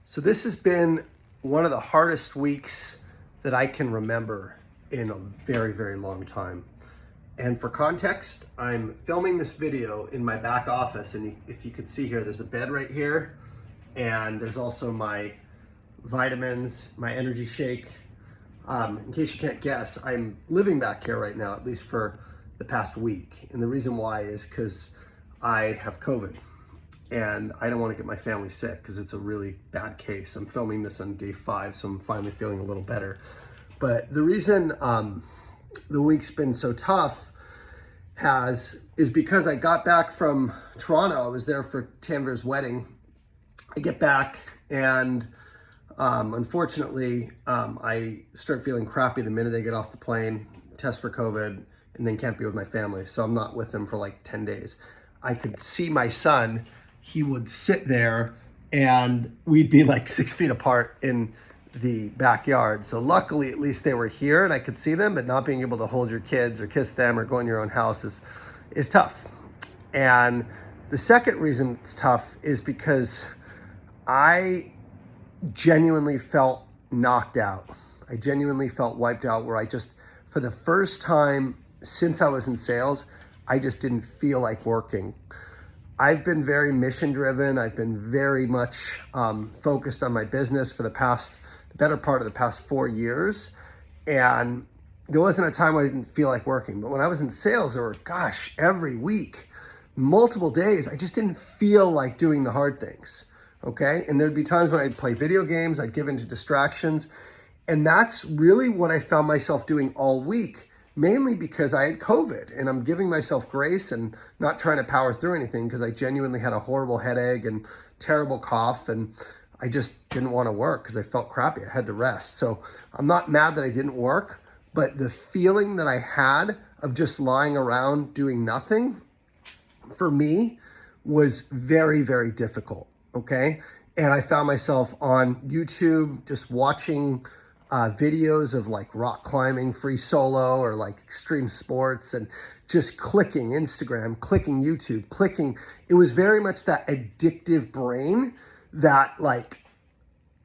So this has been one of the hardest weeks that I can remember in a very, very long time. And for context, I'm filming this video in my back office, and if you could see here, there's a bed right here, and there's also my vitamins, my energy shake. In case you can't guess, I'm living back here right now, at least for the past week. And the reason why is because I have COVID. And I don't want to get my family sick because it's a really bad case. I'm filming this on day 5, so I'm finally feeling a little better. But the reason the week's been so tough is because I got back from Toronto. I was there for Tanvir's wedding. I get back and unfortunately, I start feeling crappy the minute I get off the plane, test for COVID, and then can't be with my family. So I'm not with them for like 10 days. I could see my son. He would sit there and we'd be like 6 feet apart in the backyard. So luckily, at least they were here and I could see them, but not being able to hold your kids or kiss them or go in your own house is tough. And the second reason it's tough is because I genuinely felt knocked out. I genuinely felt wiped out, where I just, for the first time since I was in sales, I just didn't feel like working. I've been very mission driven. I've been very much focused on my business for the better part of the past 4 years. And there wasn't a time where I didn't feel like working. But when I was in sales, there were, every week, multiple days, I just didn't feel like doing the hard things. Okay. And there'd be times when I'd play video games, I'd give into distractions. And that's really what I found myself doing all week. Mainly because I had COVID, and I'm giving myself grace and not trying to power through anything because I genuinely had a horrible headache and terrible cough, and I just didn't want to work because I felt crappy. I had to rest. So I'm not mad that I didn't work, but the feeling that I had of just lying around doing nothing for me was very, very difficult. Okay. And I found myself on YouTube just watching videos of like rock climbing, free solo, or like extreme sports, and just clicking Instagram, clicking YouTube, clicking. It was very much that addictive brain that like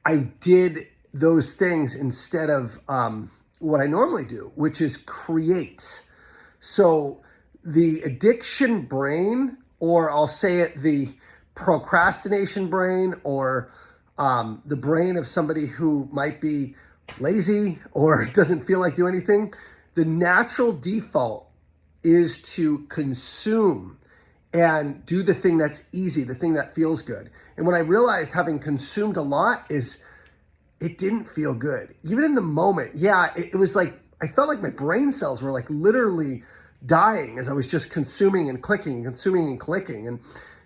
I did those things instead of what I normally do, which is create. So the addiction brain, or I'll say it, the procrastination brain, or the brain of somebody who might be lazy or doesn't feel like doing anything, the natural default is to consume and do the thing that's easy, the thing that feels good. And what I realized, having consumed a lot, is it didn't feel good. Even in the moment, it was like, I felt like my brain cells were like literally dying as I was just consuming and clicking and consuming and clicking. And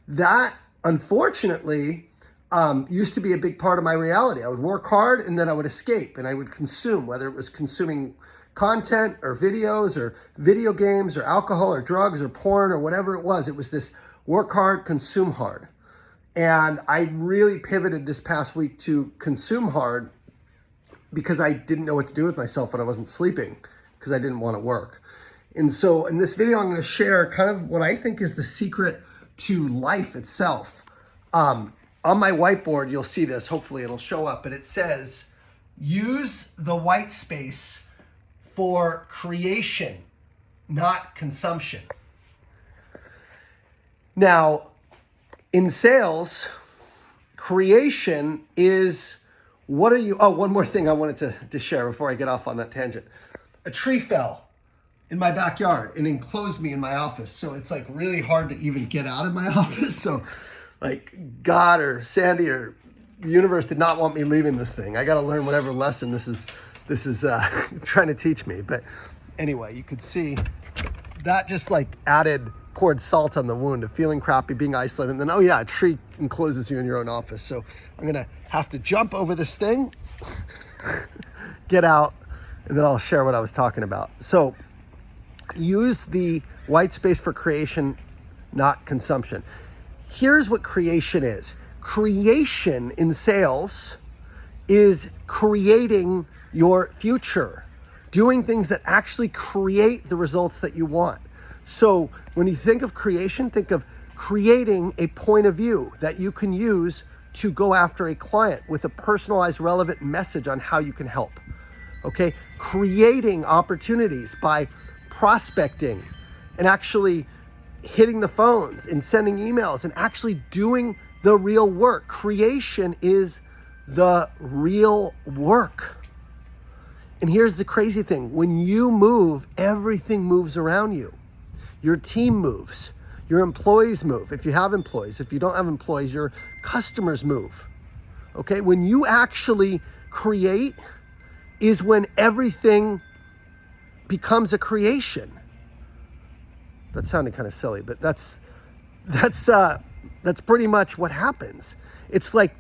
that, unfortunately, used to be a big part of my reality. I would work hard and then I would escape and I would consume, whether it was consuming content or videos or video games or alcohol or drugs or porn or whatever it was. It was this work hard, consume hard. And I really pivoted this past week to consume hard because I didn't know what to do with myself when I wasn't sleeping because I didn't want to work. And so in this video, I'm going to share kind of what I think is the secret to life itself. On my whiteboard, you'll see this, hopefully it'll show up, but it says, use the white space for creation, not consumption. Now, in sales, creation is, one more thing I wanted to share before I get off on that tangent. A tree fell in my backyard and enclosed me in my office. So it's like really hard to even get out of my office. So like God or Sandy or the universe did not want me leaving this thing. I got to learn whatever lesson this is trying to teach me. But anyway, you could see that just like poured salt on the wound of feeling crappy, being isolated. And then, a tree encloses you in your own office. So I'm going to have to jump over this thing, get out, and then I'll share what I was talking about. So use the white space for creation, not consumption. Here's what creation is. Creation in sales is creating your future, doing things that actually create the results that you want. So when you think of creation, think of creating a point of view that you can use to go after a client with a personalized, relevant message on how you can help. Okay? Creating opportunities by prospecting and actually hitting the phones and sending emails and actually doing the real work. Creation is the real work. And here's the crazy thing. When you move, everything moves around you. Your team moves. Your employees move. If you have employees, if you don't have employees, your customers move. Okay? When you actually create is when everything becomes a creation. That sounded kind of silly, but that's pretty much what happens. It's like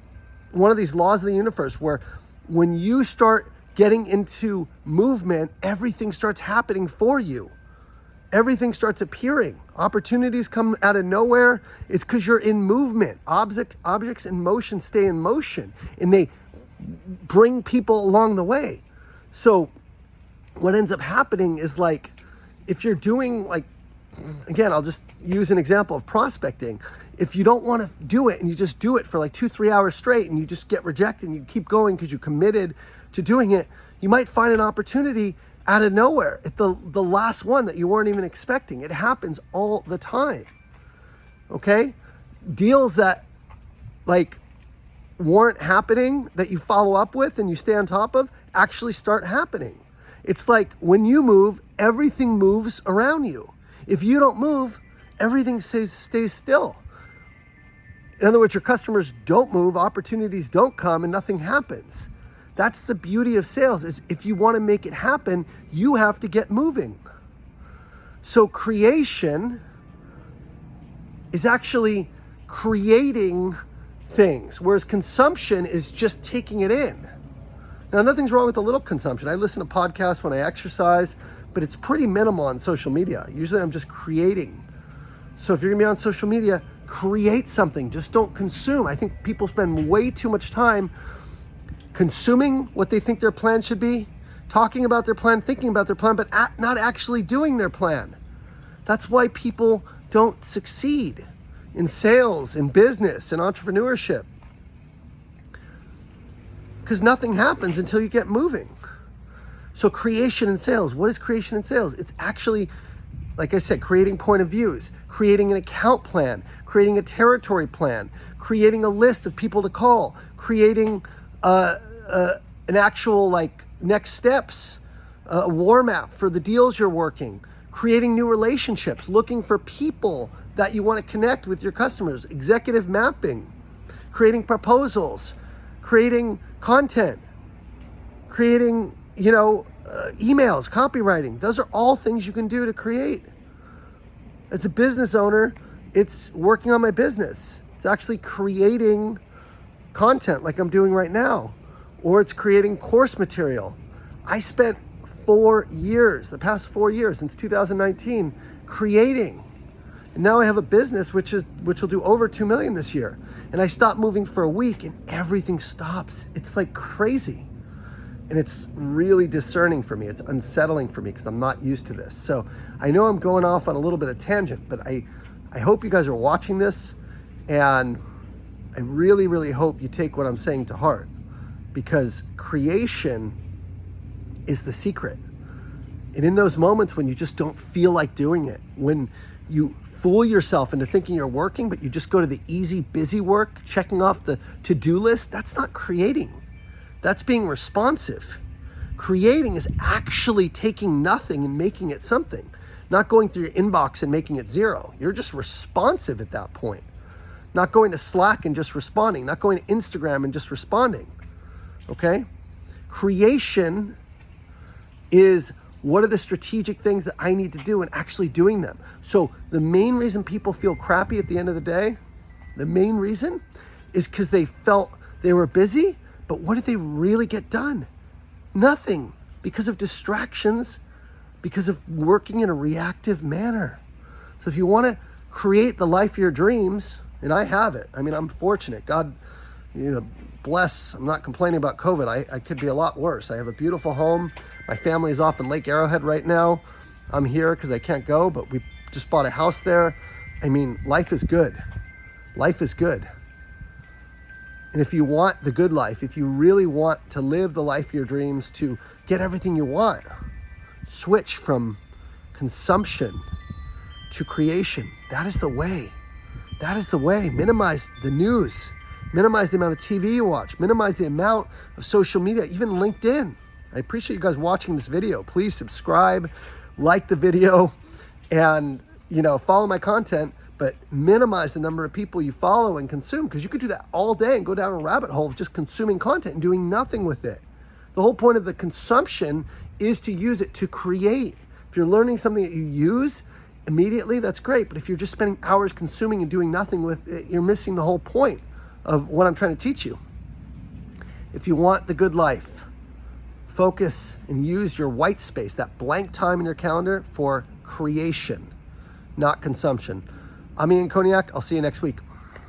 one of these laws of the universe where when you start getting into movement, everything starts happening for you. Everything starts appearing. Opportunities come out of nowhere. It's because you're in movement. Objects in motion stay in motion, and they bring people along the way. So what ends up happening is, like, if you're doing, like, again, I'll just use an example of prospecting. If you don't want to do it and you just do it for like 2-3 hours straight and you just get rejected and you keep going because you committed to doing it, you might find an opportunity out of nowhere at the last one that you weren't even expecting. It happens all the time. Okay? Deals that like weren't happening that you follow up with and you stay on top of actually start happening. It's like when you move, everything moves around you. If you don't move, everything stays still. In other words, your customers don't move, opportunities don't come, and nothing happens. That's the beauty of sales, is if you want to make it happen, you have to get moving. So creation is actually creating things, whereas consumption is just taking it in. Now, nothing's wrong with a little consumption. I listen to podcasts when I exercise, but it's pretty minimal on social media. Usually I'm just creating. So if you're gonna be on social media, create something, just don't consume. I think people spend way too much time consuming what they think their plan should be, talking about their plan, thinking about their plan, but not actually doing their plan. That's why people don't succeed in sales, in business, in entrepreneurship. Because nothing happens until you get moving. So creation in sales, what is creation in sales? It's actually, like I said, creating point of views, creating an account plan, creating a territory plan, creating a list of people to call, creating an actual like next steps, a war map for the deals you're working, creating new relationships, looking for people that you want to connect with your customers, executive mapping, creating proposals, creating content, creating emails, copywriting. Those are all things you can do to create. As a business owner, it's working on my business. It's actually creating content like I'm doing right now, or it's creating course material. I spent 4 years, the past 4 years, since 2019, creating. And now I have a business which will do over 2 million this year. And I stopped moving for a week and everything stops. It's like crazy. And it's really discerning for me. It's unsettling for me because I'm not used to this. So I know I'm going off on a little bit of tangent, but I hope you guys are watching this, and I really, really hope you take what I'm saying to heart, because creation is the secret. And in those moments when you just don't feel like doing it, when you fool yourself into thinking you're working, but you just go to the easy, busy work, checking off the to-do list, that's not creating. That's being responsive. Creating is actually taking nothing and making it something, not going through your inbox and making it zero. You're just responsive at that point. Not going to Slack and just responding, not going to Instagram and just responding, okay? Creation is what are the strategic things that I need to do and actually doing them. So the main reason people feel crappy at the end of the day, the main reason is because they felt they were busy, but what did they really get done? Nothing, because of distractions, because of working in a reactive manner. So if you want to create the life of your dreams, and I have it. I mean, I'm fortunate. God, bless. I'm not complaining about COVID. I could be a lot worse. I have a beautiful home. My family is off in Lake Arrowhead right now. I'm here because I can't go, but we just bought a house there. I mean, life is good. Life is good. And if you want the good life, if you really want to live the life of your dreams, to get everything you want, switch from consumption to creation. That is the way. That is the way. Minimize the news. Minimize the amount of TV you watch. Minimize the amount of social media, even LinkedIn. I appreciate you guys watching this video. Please subscribe, like the video, and follow my content, but minimize the number of people you follow and consume, because you could do that all day and go down a rabbit hole of just consuming content and doing nothing with it. The whole point of the consumption is to use it to create. If you're learning something that you use immediately, that's great. But if you're just spending hours consuming and doing nothing with it, you're missing the whole point of what I'm trying to teach you. If you want the good life, focus and use your white space, that blank time in your calendar, for creation, not consumption. I'm Ian Koniak. I'll see you next week.